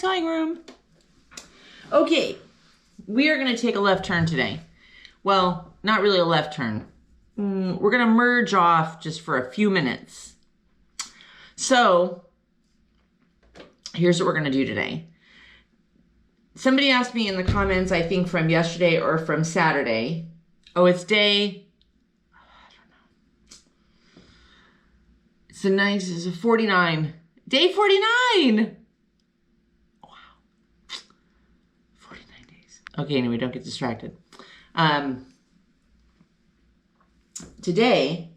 Sewing room. Okay, we are going to take a left turn today. Well, not really a left turn. We're going to merge off just for a few minutes. So, here's what we're going to do today. Somebody asked me in the comments, I think from yesterday or from Saturday. Oh, it's day, I don't know. It's a 49. Day 49. Wow. 49 days. Okay, anyway, don't get distracted. Today,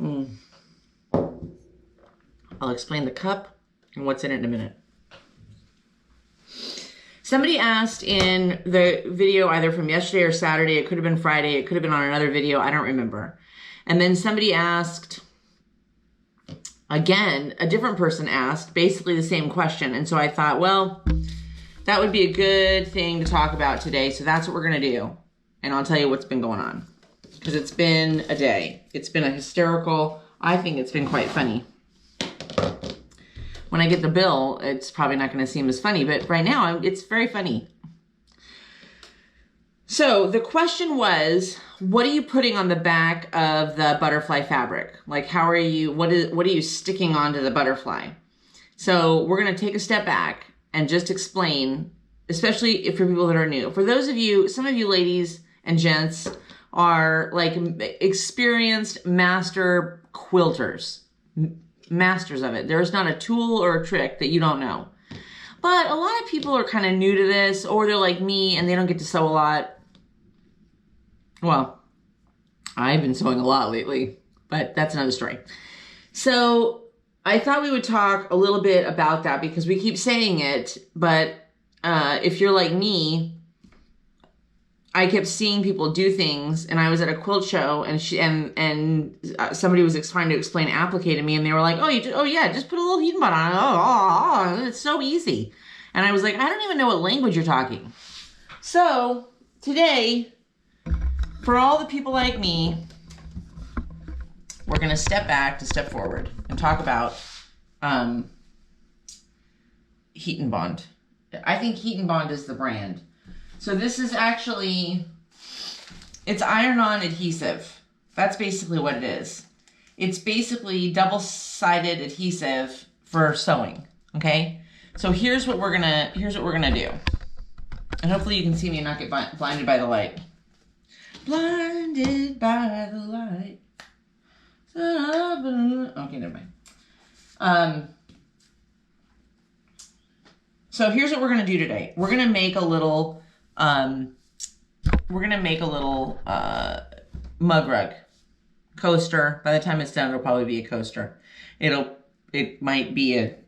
I'll explain the cup and what's in it in a minute. Somebody asked in the video either from yesterday or Saturday, it could have been Friday, it could have been on another video, I don't remember. And then somebody asked, again, a different person asked basically the same question. And so I thought, well, that would be a good thing to talk about today. So that's what we're going to do. And I'll tell you what's been going on. Because it's been a day. It's been a hysterical, I think it's been quite funny. When I get the bill, it's probably not going to seem as funny, but right now it's very funny. So the question was, what are you putting on the back of the butterfly fabric? Like, how are you, what are you sticking onto the butterfly? So we're going to take a step back and just explain, especially for people that are new. For those of you, some of you ladies and gents are like experienced master quilters. Masters of it. There's not a tool or a trick that you don't know. But a lot of people are kind of new to this, or they're like me and they don't get to sew a lot. Well, I've been sewing a lot lately, but that's another story. So I thought we would talk a little bit about that because we keep saying it, but if you're like me, I kept seeing people do things, and I was at a quilt show, and somebody was trying to explain applique to me, and they were like, "Oh, yeah, just put a little heating bond on. Oh, it's so easy." And I was like, "I don't even know what language you're talking." So today, for all the people like me, we're gonna step back to step forward and talk about Heat and Bond. I think Heat and Bond is the brand. So this is actually, it's iron-on adhesive. That's basically what it is. It's basically double-sided adhesive for sewing, okay? So here's what we're gonna do. And hopefully you can see me and not get blinded by the light. Blinded by the light. Okay, never mind. So here's what we're gonna do today. We're gonna make a little mug rug coaster. By the time it's done, it'll probably be a coaster. It might be a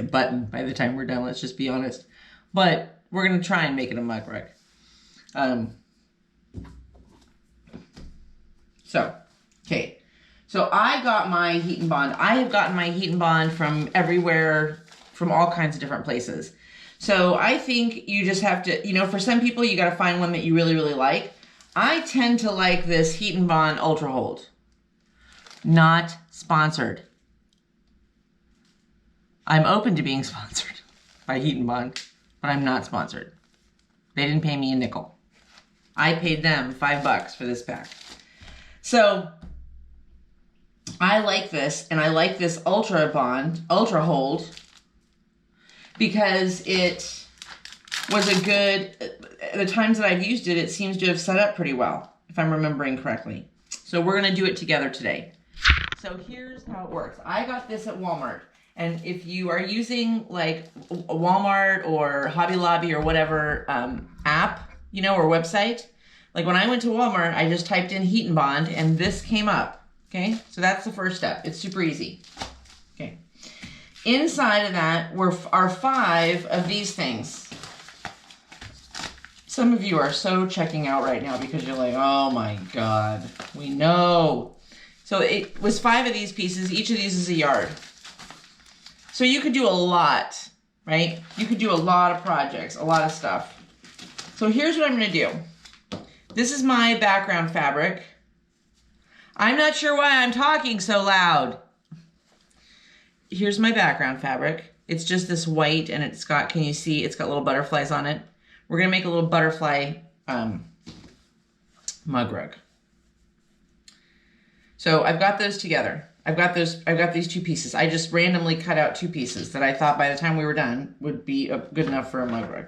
button by the time we're done. Let's just be honest. But we're gonna try and make it a mug rug. So I got my Heat and Bond. I have gotten my Heat and Bond from everywhere, from all kinds of different places. So I think you just have to, for some people, you got to find one that you really, really like. I tend to like this Heat and Bond Ultra Hold. Not sponsored. I'm open to being sponsored by Heat and Bond, but I'm not sponsored. They didn't pay me a nickel. I paid them $5 for this pack. So I like this, and I like this Ultra Hold, because it was the times that I've used it, it seems to have set up pretty well, if I'm remembering correctly. So we're gonna do it together today. So here's how it works. I got this at Walmart, and if you are using like a Walmart or Hobby Lobby or whatever app, or website, like when I went to Walmart, I just typed in Heat and Bond, and this came up, okay? So that's the first step. It's super easy, okay? Inside of that are 5 of these things. Some of you are so checking out right now because you're like, oh my God, we know. So it was 5 of these pieces. Each of these is a yard. So you could do a lot, right? You could do a lot of projects, a lot of stuff. So here's what I'm gonna do. This is my background fabric. I'm not sure why I'm talking so loud. here's my background fabric. It's just this white, and it's got, can you see, it's got little butterflies on it. We're gonna make a little butterfly mug rug. So I've got those together. I've got these two pieces. I just randomly cut out two pieces that I thought by the time we were done would be good enough for a mug rug.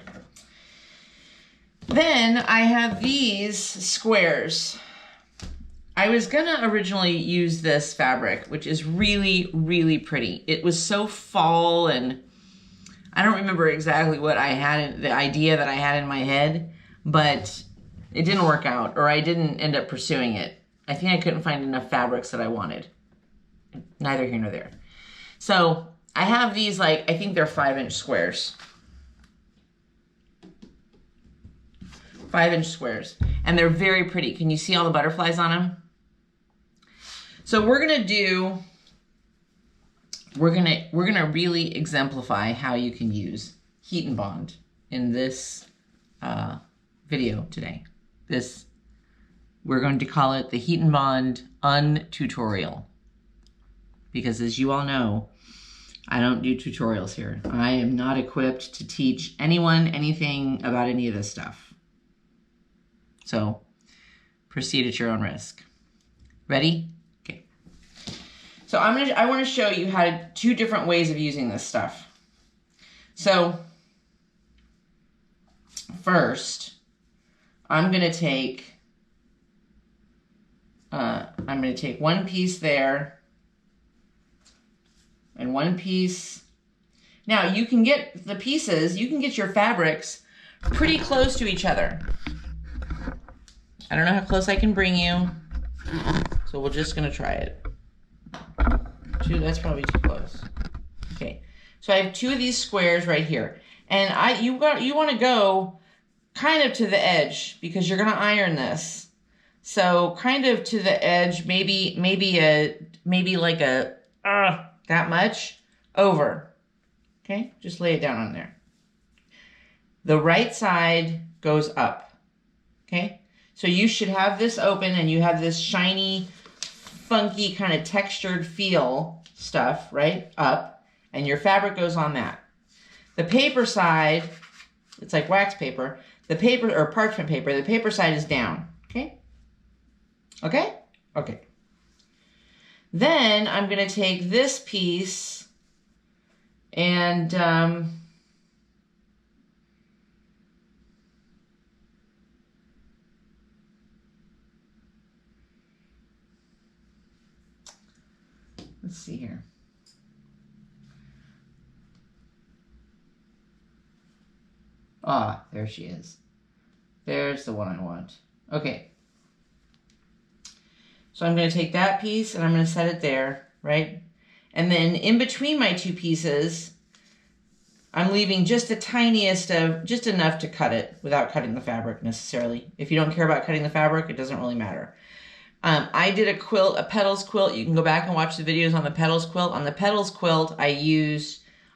Then I have these squares. I was gonna originally use this fabric, which is really, really pretty. It was so fall, and I don't remember exactly what I had, the idea that I had in my head, but it didn't work out, or I didn't end up pursuing it. I think I couldn't find enough fabrics that I wanted. Neither here nor there. So I have these, like, I think they're 5-inch squares. 5-inch squares. And they're very pretty. Can you see all the butterflies on them? So we're gonna really exemplify how you can use heat and bond in this video today. We're going to call it the Heat and Bond Untutorial. Because as you all know, I don't do tutorials here. I am not equipped to teach anyone anything about any of this stuff. So proceed at your own risk. Ready? Okay. So I want to show you two different ways of using this stuff. So first, I'm going to take one piece there and one piece. Now you can get the pieces, you can get your fabrics pretty close to each other. I don't know how close I can bring you, so we're just gonna try it. That's probably too close. Okay, so I have two of these squares right here, and you want to go kind of to the edge because you're gonna iron this. So kind of to the edge, maybe like that much over. Okay, just lay it down on there. The right side goes up. Okay, so you should have this open and you have this shiny, funky kind of textured feel stuff right up, and your fabric goes on that. The paper side, it's like wax paper. The paper or parchment paper, the paper side is down. Okay. Okay? Okay. Then I'm going to take this piece and let's see here. Ah, there she is. There's the one I want. Okay. So I'm going to take that piece and I'm going to set it there, right? And then in between my two pieces, I'm leaving just the tiniest of, just enough to cut it without cutting the fabric necessarily. If you don't care about cutting the fabric, it doesn't really matter. I did a quilt, a petals quilt. You can go back and watch the videos on the petals quilt. On the petals quilt, I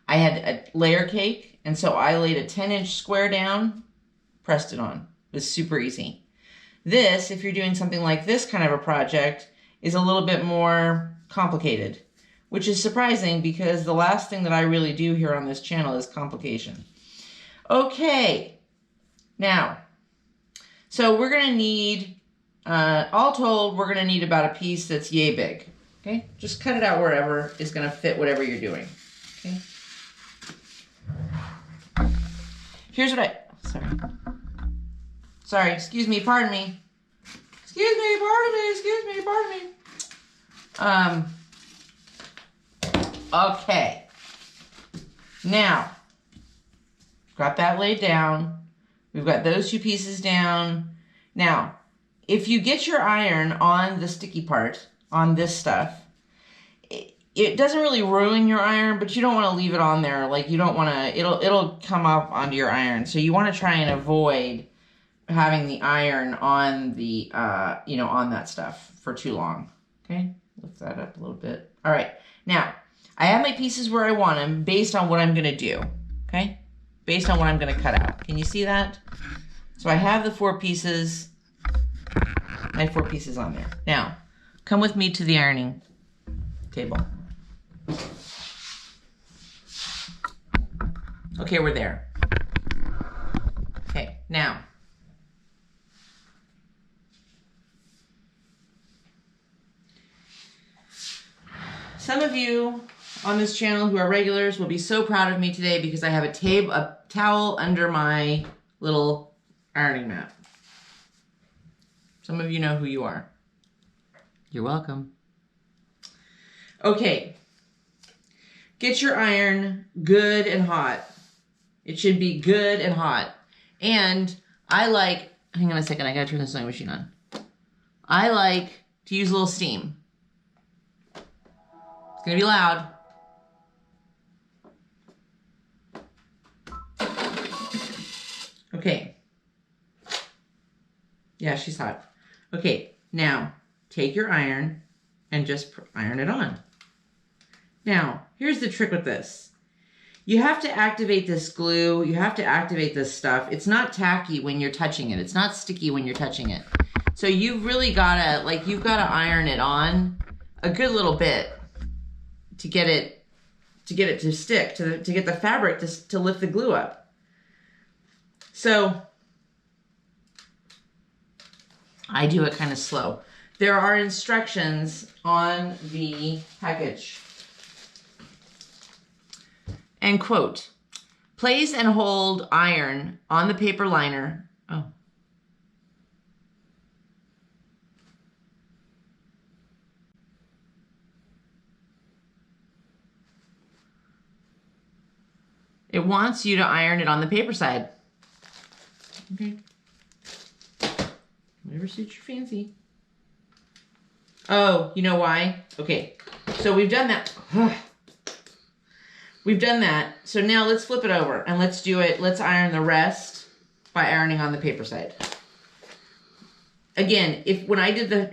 had a layer cake, and so I laid a 10-inch square down, pressed it on. It was super easy. This, if you're doing something like this kind of a project, is a little bit more complicated, which is surprising because the last thing that I really do here on this channel is complication. Okay, now, so we're going to need, all told, we're going to need about a piece that's yay big. Okay, just cut it out wherever is going to fit whatever you're doing. Okay. Here's what sorry, excuse me, pardon me. Excuse me, pardon me. Okay. Now, got that laid down. We've got those two pieces down. Now, if you get your iron on the sticky part, on this stuff, it doesn't really ruin your iron, but you don't want to leave it on there. Like, you don't want to, it'll come up onto your iron. So you want to try and avoid having the iron on the, on that stuff for too long. Okay, lift that up a little bit. All right, now, I have my pieces where I want them based on what I'm going to do, okay? Based on what I'm going to cut out. Can you see that? So I have the 4 pieces, my 4 pieces on there. Now, come with me to the ironing table. Okay, we're there. Okay, now. Some of you on this channel who are regulars will be so proud of me today because I have a towel under my little ironing mat. Some of you know who you are. You're welcome. Okay. Get your iron good and hot. It should be good and hot. And I like, hang on a second, I gotta turn the sewing machine on. I like to use a little steam. It's gonna be loud. Okay. Yeah, she's hot. Okay, now take your iron and just iron it on. Now, here's the trick with this. You have to activate this glue. You have to activate this stuff. It's not tacky when you're touching it. It's not sticky when you're touching it. So you've really gotta, like, you've gotta iron it on a good little bit to get it to stick, to get the fabric to lift the glue up. So I do it kind of slow. There are instructions on the package. And quote, place and hold iron on the paper liner. Oh. It wants you to iron it on the paper side. Okay. Whatever suits your fancy. Oh, you know why? Okay, so we've done that. We've done that. So now let's flip it over and let's do it. Let's iron the rest by ironing on the paper side. Again, when I did the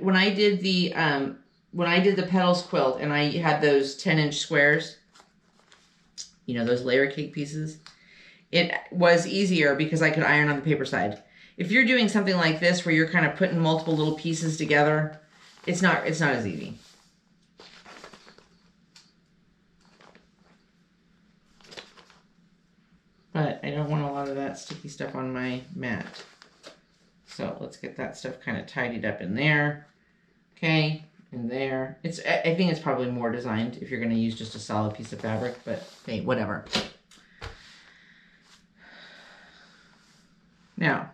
petals quilt and I had those 10-inch squares, you know, those layer cake pieces, it was easier because I could iron on the paper side. If you're doing something like this where you're kind of putting multiple little pieces together, it's not as easy. But I don't want a lot of that sticky stuff on my mat. So let's get that stuff kind of tidied up in there. Okay, in there. I think it's probably more designed if you're going to use just a solid piece of fabric, but hey, whatever. Now,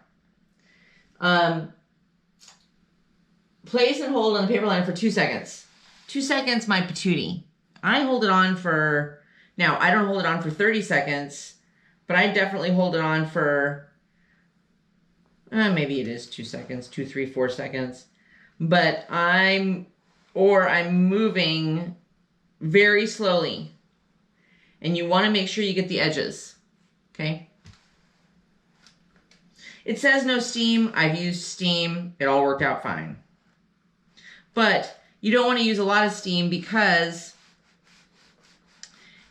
place and hold on the paper line for 2 seconds. 2 seconds, my patootie. I hold it on for, now I don't hold it on for 30 seconds, but I definitely hold it on for, maybe it is 2 seconds, 2, 3, 4 seconds. But I'm moving very slowly. And you want to make sure you get the edges, okay? It says no steam. I've used steam. It all worked out fine. But you don't want to use a lot of steam because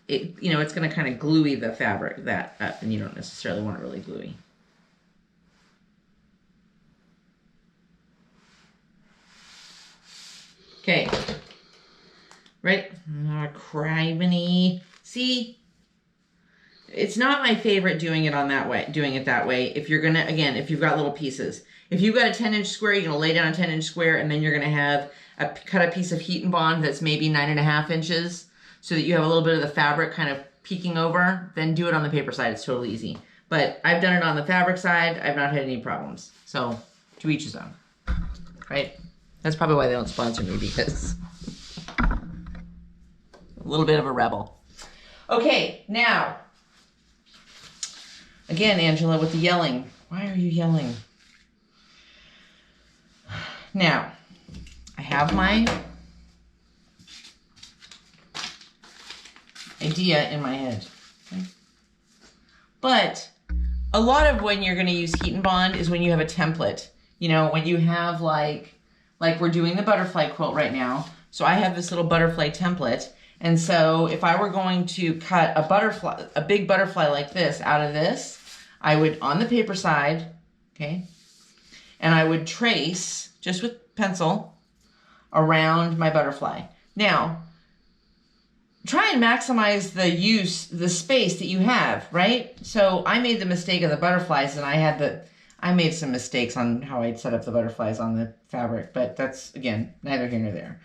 it's going to kind of gluey the fabric that up, and you don't necessarily want it really gluey. Okay. Right? Oh, criminy. See? It's not my favorite doing it that way. If you're gonna, again, if you've got little pieces. If you've got a 10-inch square, you're gonna lay down a 10-inch square, and then you're gonna have cut a piece of heat and bond that's maybe 9.5 inches, so that you have a little bit of the fabric kind of peeking over. Then do it on the paper side. It's totally easy. But I've done it on the fabric side. I've not had any problems. So to each his own, right? That's probably why they don't sponsor me, because a little bit of a rebel. Okay, now. Again, Angela, with the yelling. Why are you yelling? Now, I have my idea in my head. Okay? But a lot of when you're going to use heat and bond is when you have a template. You know, when you have like we're doing the butterfly quilt right now. So I have this little butterfly template. And so if I were going to cut a big butterfly like this out of this, I would, on the paper side, okay, and I would trace, just with pencil, around my butterfly. Now, try and maximize the space that you have, right? So I made the mistake of the butterflies, and I made some mistakes on how I'd set up the butterflies on the fabric, but that's, again, neither here nor there.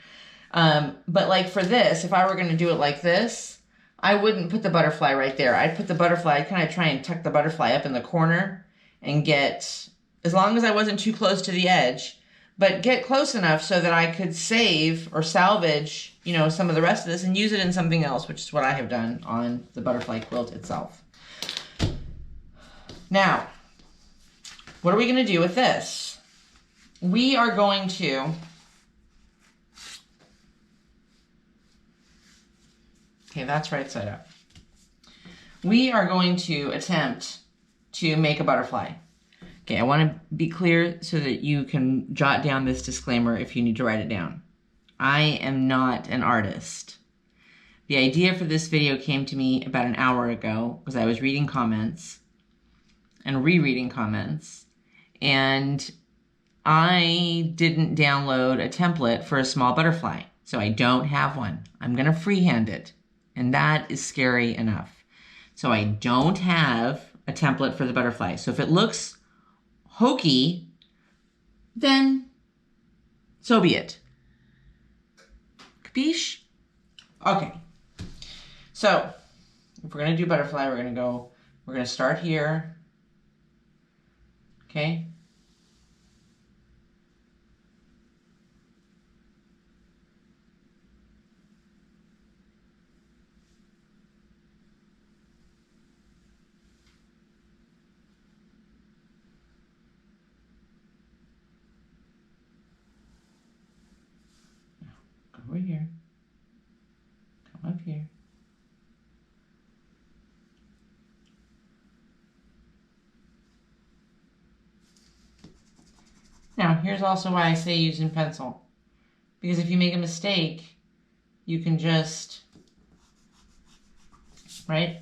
But like for this, if I were going to do it like this, I wouldn't put the butterfly right there. I'd put the butterfly, I'd kind of try and tuck the butterfly up in the corner and get, as long as I wasn't too close to the edge, but get close enough so that I could save or salvage, you know, some of the rest of this and use it in something else, which is what I have done on the butterfly quilt itself. Now, what are we going to do with this? We are going to okay, that's right side up. We are going to attempt to make a butterfly. Okay, I want to be clear so that you can jot down this disclaimer if you need to write it down. I am not an artist. The idea for this video came to me about an hour ago because I was reading comments and rereading comments, and I didn't download a template for a small butterfly, so I don't have one. I'm going to freehand it, and that is scary enough. So I don't have a template for the butterfly. So if it looks hokey, then so be it. Capiche? Okay. So if we're going to do butterfly, we're going to start here. Okay. Over here, come up here. Now, here's also why I say using pencil. Because if you make a mistake, you can just, right?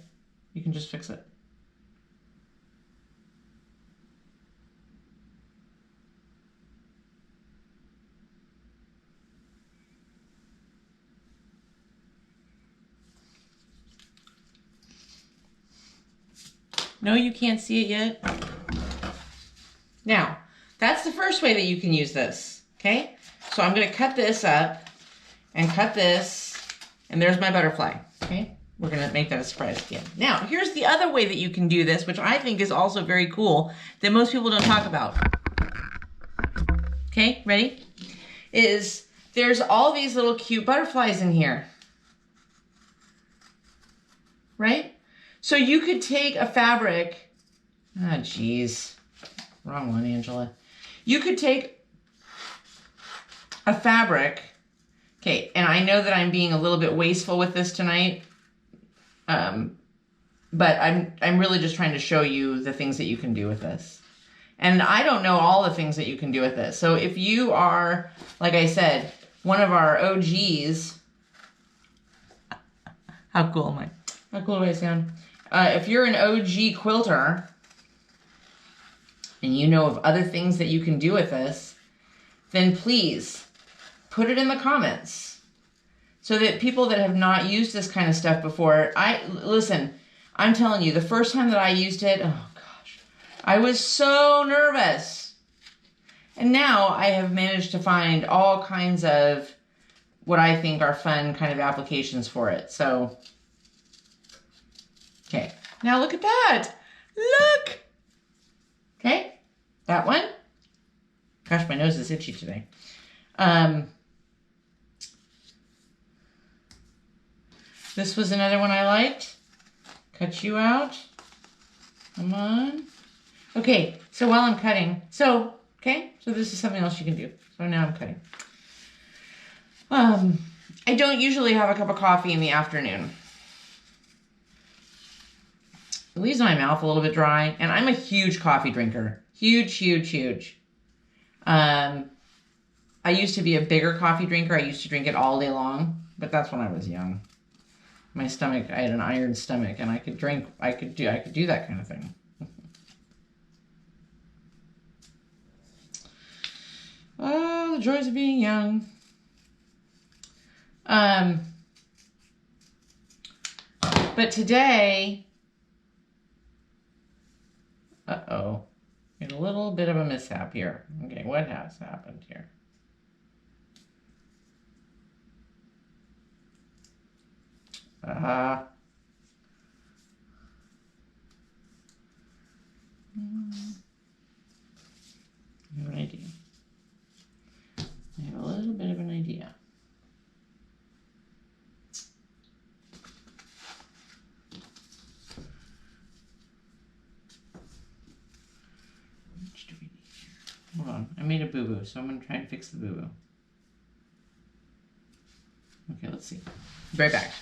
You can just fix it. No, you can't see it yet. Now, that's the first way that you can use this, okay? So I'm going to cut this up and cut this, and there's my butterfly, okay? We're going to make that a surprise again. Now, here's the other way that you can do this, which I think is also very cool, that most people don't talk about. Okay, ready? There's all these little cute butterflies in here, right? So you could take a fabric, geez, wrong one, Angela. You could take a fabric, okay, and I know that I'm being a little bit wasteful with this tonight, but I'm really just trying to show you the things that you can do with this. And I don't know all the things that you can do with this. So if you are, like I said, one of our OGs, how cool am I? How cool do I sound? If you're an OG quilter and you know of other things that you can do with this, then please put it in the comments so that people that have not used this kind of stuff before, listen, I'm telling you, the first time that I used it, oh gosh, I was so nervous. And now I have managed to find all kinds of what I think are fun kind of applications for it. So, okay, now look at that. Look. Okay, that one. Gosh, my nose is itchy today. This was another one I liked. Cut you out. Come on. Okay, so while I'm cutting, so this is something else you can do. So now I'm cutting. I don't usually have a cup of coffee in the afternoon. It leaves my mouth a little bit dry, and I'm a huge coffee drinker. Huge, huge, huge. I used to be a bigger coffee drinker. I used to drink it all day long, but that's when I was young. My stomach, I had an iron stomach, and I could do that kind of thing. Oh, the joys of being young. But today, uh-oh, got a little bit of a mishap here. Okay, what has happened here? I have an idea. I have a little bit of an idea. Which do we need here? Hold on, I made a boo-boo, so I'm going to try and fix the boo-boo. Okay, let's see. Be right back.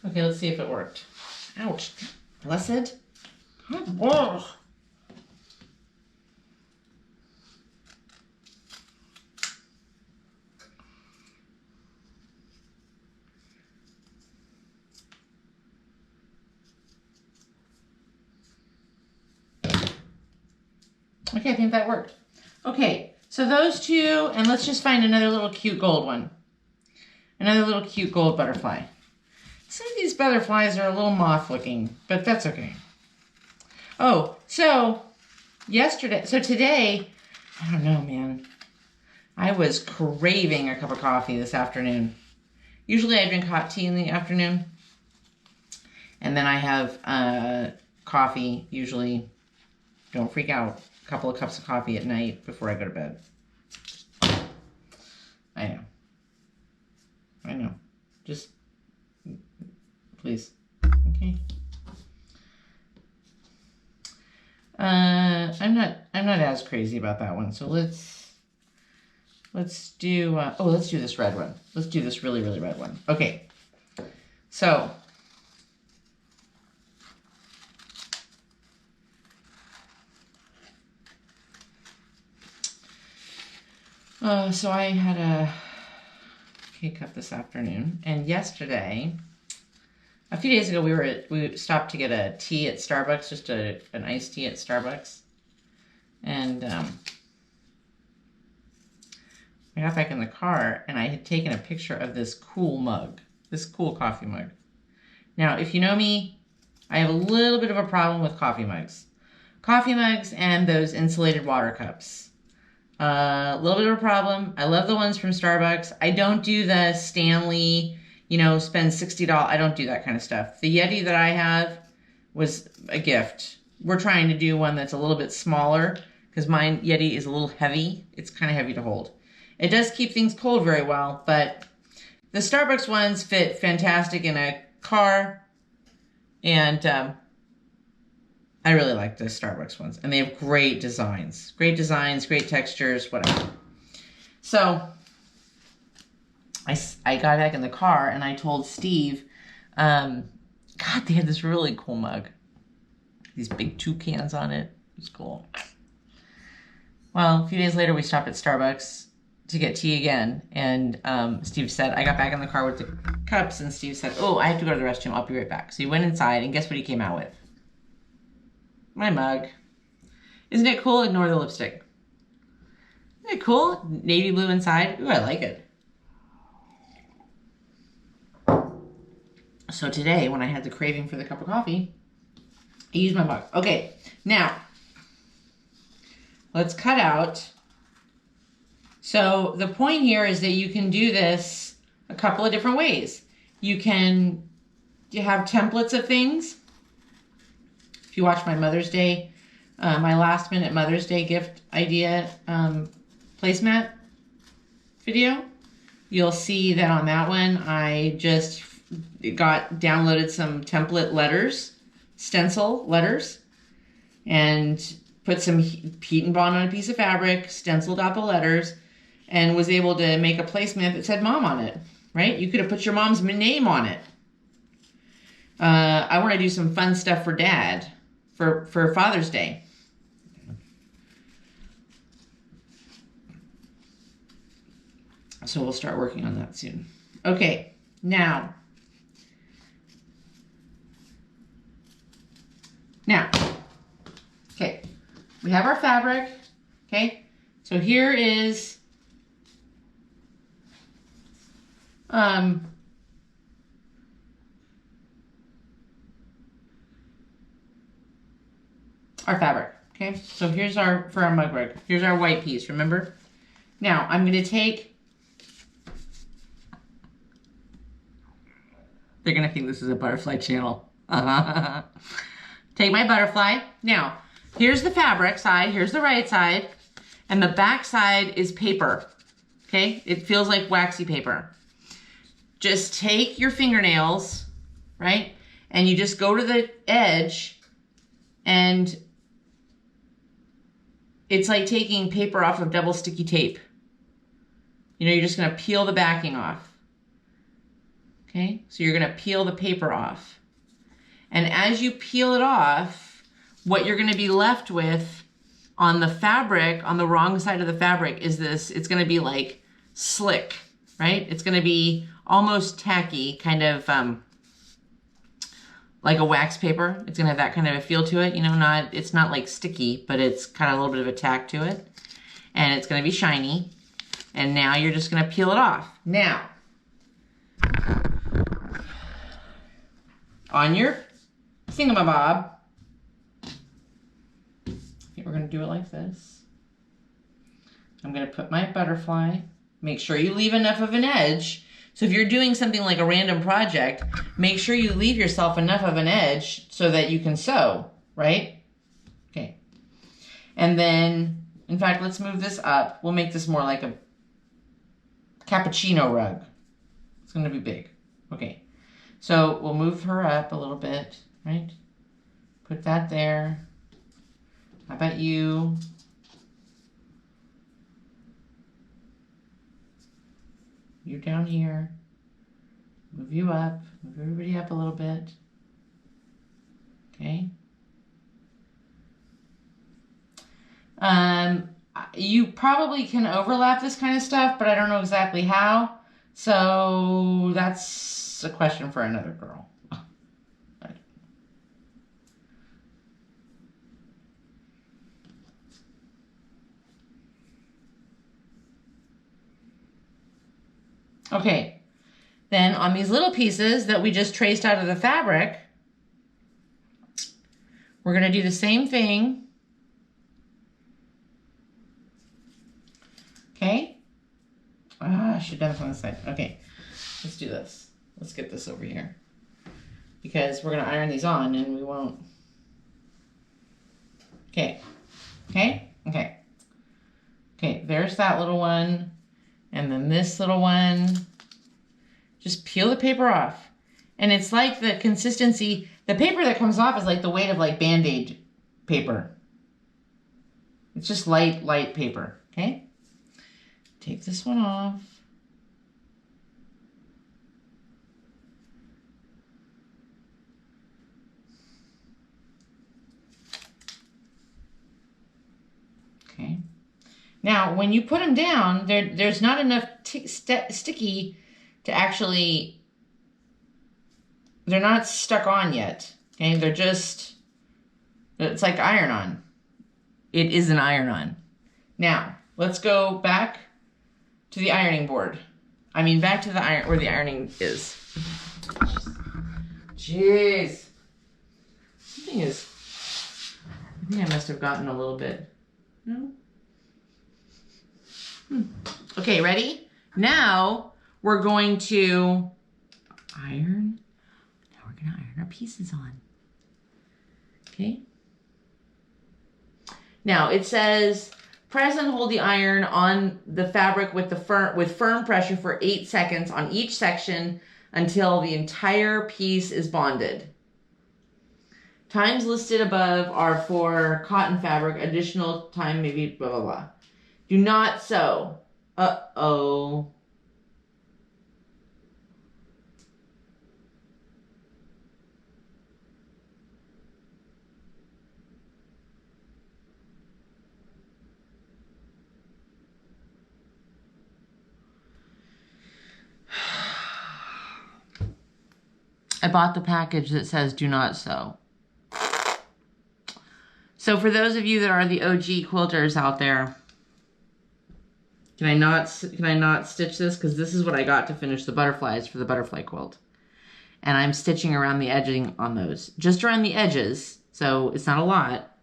Okay, let's see if it worked. Ouch. Blessed. Whoa. Okay, I think that worked. Okay, so those two, and let's just find another little cute gold one. Another little cute gold butterfly. Some of these butterflies are a little moth looking, but that's okay. Oh, so today, I don't know, man. I was craving a cup of coffee this afternoon. Usually I drink hot tea in the afternoon. And then I have coffee, usually. Don't freak out. A couple of cups of coffee at night before I go to bed. I know. I know. Just... please. Okay. I'm not as crazy about that one. So let's do let's do this red one. Let's do this really, really red one. Okay. So I had a K-cup this afternoon, and yesterday, a few days ago, we stopped to get a tea at Starbucks, just an iced tea at Starbucks, and I got back in the car, and I had taken a picture of this cool mug, this cool coffee mug. Now, if you know me, I have a little bit of a problem with coffee mugs and those insulated water cups. A little bit of a problem. I love the ones from Starbucks. I don't do the Stanley, spend $60. I don't do that kind of stuff. The Yeti that I have was a gift. We're trying to do one that's a little bit smaller because mine Yeti is a little heavy. It's kind of heavy to hold. It does keep things cold very well, but the Starbucks ones fit fantastic in a car, and I really like the Starbucks ones, and they have great designs, great textures, whatever. So I got back in the car and I told Steve, God, they had this really cool mug. These big toucans on it. It was cool. Well, a few days later, we stopped at Starbucks to get tea again. And Steve said, I got back in the car with the cups, and Steve said, oh, I have to go to the restroom. I'll be right back. So he went inside, and guess what he came out with? My mug. Isn't it cool? Ignore the lipstick. Isn't it cool? Navy blue inside. Ooh, I like it. So today, when I had the craving for the cup of coffee, I used my mug. Okay, now, let's cut out. So the point here is that you can do this a couple of different ways. You have templates of things. If you watch my Mother's Day, my last minute Mother's Day gift idea placemat video, you'll see that on that one, I just downloaded some template letters, stencil letters, and put some heat and bond on a piece of fabric, stenciled out the letters, and was able to make a placemat that said Mom on it. right? You could have put your mom's name on it. I want to do some fun stuff for Dad for Father's Day. So we'll start working on that soon. Okay, now, okay, we have our fabric, okay? So here is, our fabric, okay? So here's for our mug rug. Here's our white piece, remember? Now, I'm gonna take, they're gonna think this is a butterfly channel. Take my butterfly. Now, here's the fabric side, here's the right side, and the back side is paper, okay? It feels like waxy paper. Just take your fingernails, right? And you just go to the edge, and it's like taking paper off of double sticky tape. You know, you're just gonna peel the backing off. Okay, so you're gonna peel the paper off. And as you peel it off, what you're gonna be left with on the fabric, on the wrong side of the fabric, is this, it's gonna be like slick, right? It's gonna be almost tacky, kind of like a wax paper. It's gonna have that kind of a feel to it, you know, it's not like sticky, but it's kind of a little bit of a tack to it. And it's gonna be shiny. And now you're just gonna peel it off. Now, on your thingamabob, okay, we're gonna do it like this. I'm gonna put my butterfly, make sure you leave enough of an edge. So if you're doing something like a random project, make sure you leave yourself enough of an edge so that you can sew, right? Okay. And then, in fact, let's move this up. We'll make this more like a cappuccino rug. It's gonna be big. Okay. So we'll move her up a little bit, right? Put that there. How about you? You down here. Move you up. Move everybody up a little bit. Okay. You probably can overlap this kind of stuff, but I don't know exactly how. So that's a question for another girl. Okay, then on these little pieces that we just traced out of the fabric, we're gonna do the same thing. Okay. I should have done this on this side. Okay, let's do this. Let's get this over here. Because we're gonna iron these on and we won't. Okay, okay, okay. Okay, there's that little one. And then this little one. Just peel the paper off. And it's like the consistency, the paper that comes off is like the weight of like Band-Aid paper. It's just light paper, okay? Take this one off. Okay. Now, when you put them down, there's not enough sticky to actually, they're not stuck on yet. Okay, they're just, it's like iron-on. It is an iron-on. Now, let's go back to the ironing board. I mean, back to the iron, where the ironing is. Jeez. Something is, I think I must have gotten a little bit, no? Okay, ready? Now we're going to iron. Now we're gonna iron our pieces on. Okay. Now it says, press and hold the iron on the fabric with firm pressure for 8 seconds on each section until the entire piece is bonded. Times listed above are for cotton fabric. Additional time maybe blah blah blah. Do not sew. Uh-oh. I bought the package that says do not sew. So for those of you that are the OG quilters out there, can I not stitch this? Because this is what I got to finish the butterflies for the butterfly quilt. And I'm stitching around the edging on those. Just around the edges, so it's not a lot.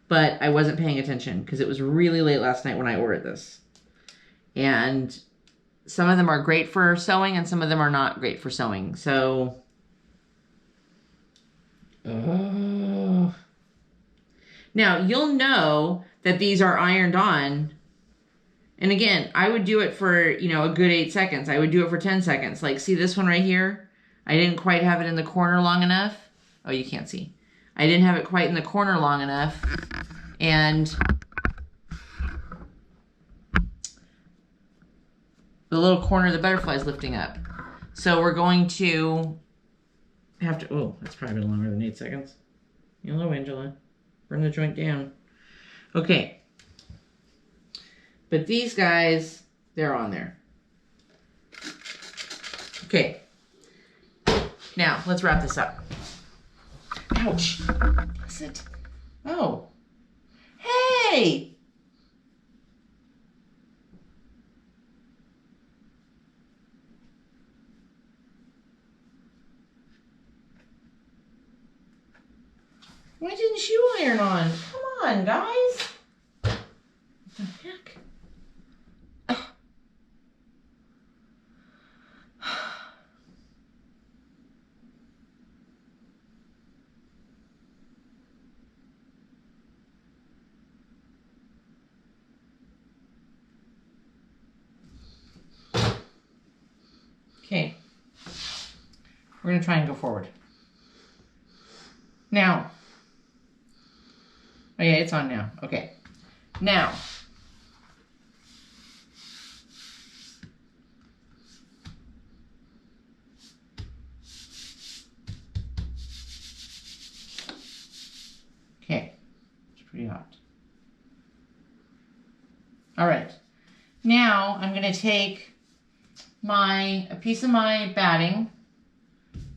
But I wasn't paying attention because it was really late last night when I ordered this. And some of them are great for sewing and some of them are not great for sewing. So, now you'll know that these are ironed on. And again, I would do it for, you know, a good 8 seconds. I would do it for 10 seconds. Like, see this one right here? I didn't quite have it in the corner long enough. Oh, you can't see. I didn't have it quite in the corner long enough. And the little corner of the butterfly is lifting up. So we're going to have to, oh, that's probably been longer than 8 seconds. Hello, Angela. Bring the joint down. Okay. But these guys, they're on there. Okay. Now, let's wrap this up. Ouch. Bless it. Oh. Hey! Why didn't you iron on? Come on, guys. What the heck? Okay, we're going to try and go forward. Now, oh yeah, it's on now. Okay, now, okay, it's pretty hot. All right, now I'm going to take a piece of my batting,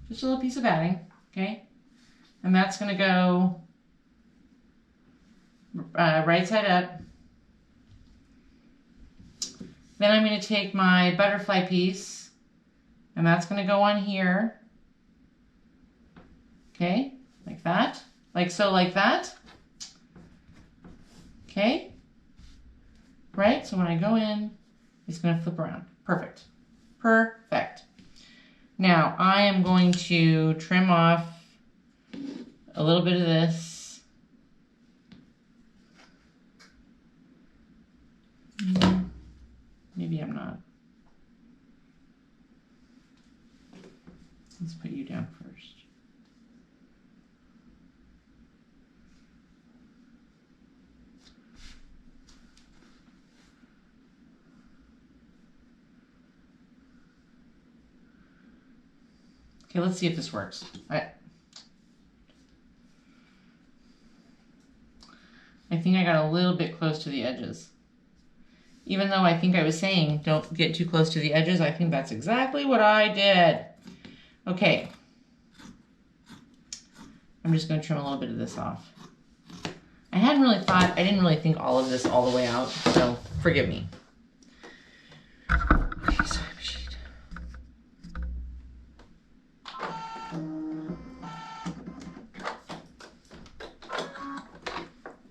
just a little piece of batting, okay? And that's going to go right side up. Then I'm going to take my butterfly piece, and that's going to go on here, okay? Like that, like so, like that, okay? Right, so when I go in, it's going to flip around. Perfect. Perfect. Now I am going to trim off a little bit of this. Maybe I'm not. Let's put you down first. Okay, let's see if this works. I think I got a little bit close to the edges. Even though I think I was saying don't get too close to the edges, I think that's exactly what I did. Okay. I'm just going to trim a little bit of this off. I didn't really think all of this all the way out, so forgive me. Okay, so I have a sheet.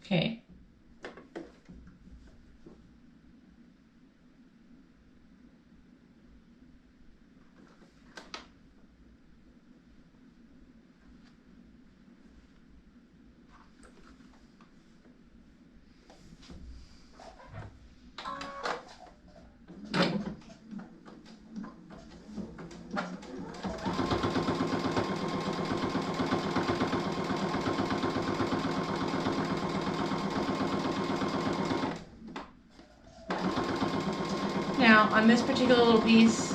Okay. Now, on this particular little piece,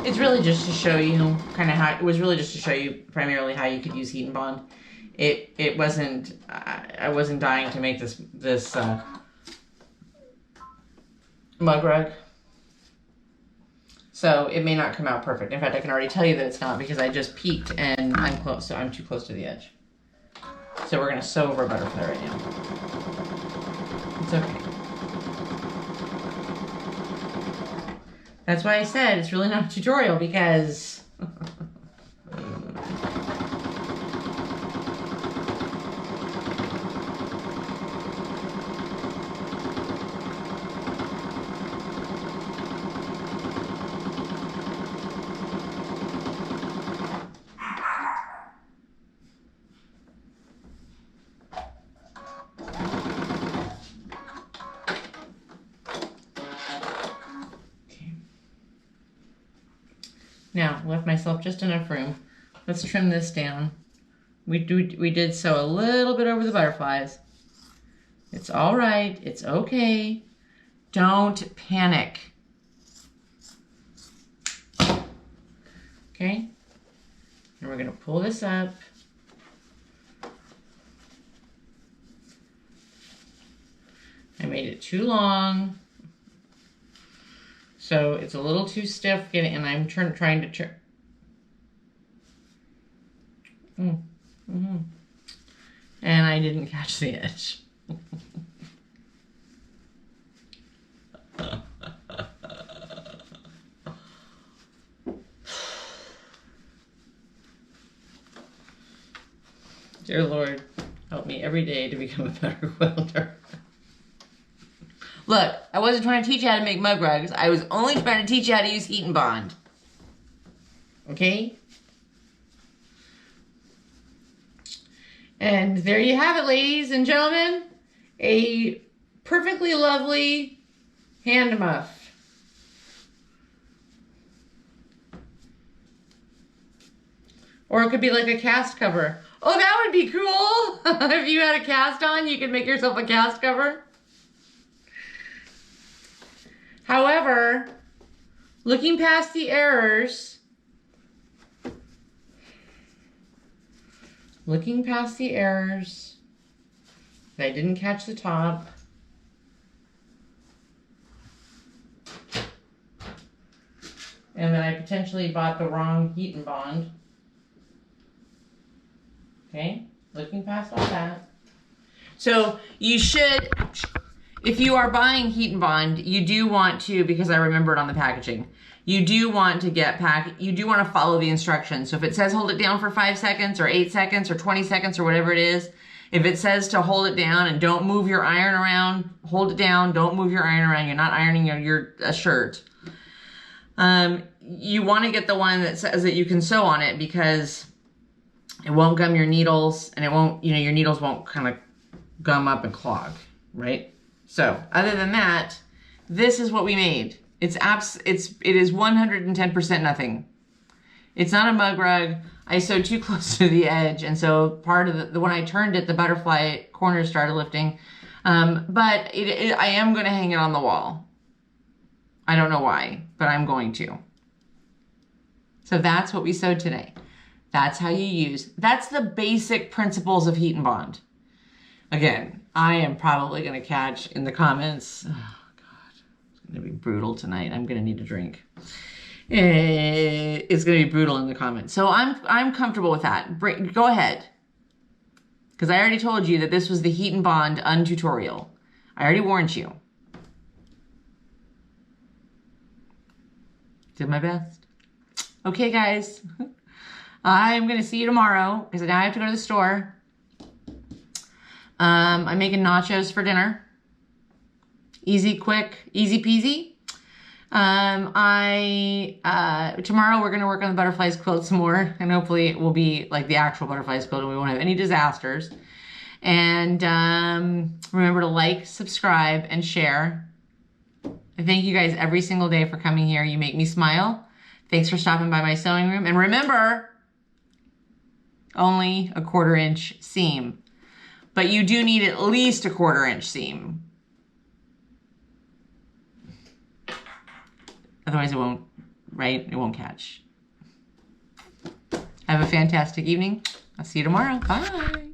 it's really just to show you kind of how, it was really just to show you primarily how you could use heat and bond. It wasn't, I wasn't dying to make this mug rug. So it may not come out perfect. In fact, I can already tell you that it's not because I just peeked and I'm close, so I'm too close to the edge. So we're gonna sew over a butterfly right now. It's okay. That's why I said it's really not a tutorial, because now, left myself just enough room. Let's trim this down. We did sew a little bit over the butterflies. It's all right. It's okay. Don't panic. Okay? And we're going to pull this up. I made it too long. So it's a little too stiff, and I'm trying to turn. And I didn't catch the edge. Dear Lord, help me every day to become a better quilter. Look, I wasn't trying to teach you how to make mug rugs. I was only trying to teach you how to use heat and bond. Okay? And there you have it, ladies and gentlemen. A perfectly lovely hand muff. Or it could be like a cast cover. Oh, that would be cool. If you had a cast on, you could make yourself a cast cover. However, looking past the errors, I didn't catch the top. And then I potentially bought the wrong heat and bond. Okay, looking past all that. So you should, if you are buying heat and bond, you do want to, because I remembered on the packaging, you do want to follow the instructions. So if it says hold it down for 5 seconds or 8 seconds or 20 seconds or whatever it is, if it says to hold it down and don't move your iron around, hold it down, don't move your iron around, you're not ironing a shirt. You want to get the one that says that you can sew on it, because it won't gum your needles, and it won't, your needles won't kind of gum up and clog, right? So other than that, this is what we made. It is 110% nothing. It's not a mug rug. I sewed too close to the edge, and so part of when I turned it, the butterfly corners started lifting. But I am going to hang it on the wall. I don't know why, but I'm going to. So that's what we sewed today. That's how you use. That's the basic principles of heat and bond. Again, I am probably going to catch in the comments. Oh God, it's going to be brutal tonight. I'm going to need a drink. It's going to be brutal in the comments. So I'm comfortable with that. Go ahead. Because I already told you that this was the heat and bond untutorial. I already warned you. Did my best. Okay, guys. I'm going to see you tomorrow because now I have to go to the store. I'm making nachos for dinner. Easy, quick, easy peasy. Tomorrow we're going to work on the butterflies quilt some more, and hopefully it will be like the actual butterflies quilt and we won't have any disasters. And remember to like, subscribe, and share. I thank you guys every single day for coming here. You make me smile. Thanks for stopping by my sewing room. And remember, only a 1/4 inch seam. But you do need at least a 1/4 inch seam. Otherwise it won't, right? It won't catch. Have a fantastic evening. I'll see you tomorrow. Bye.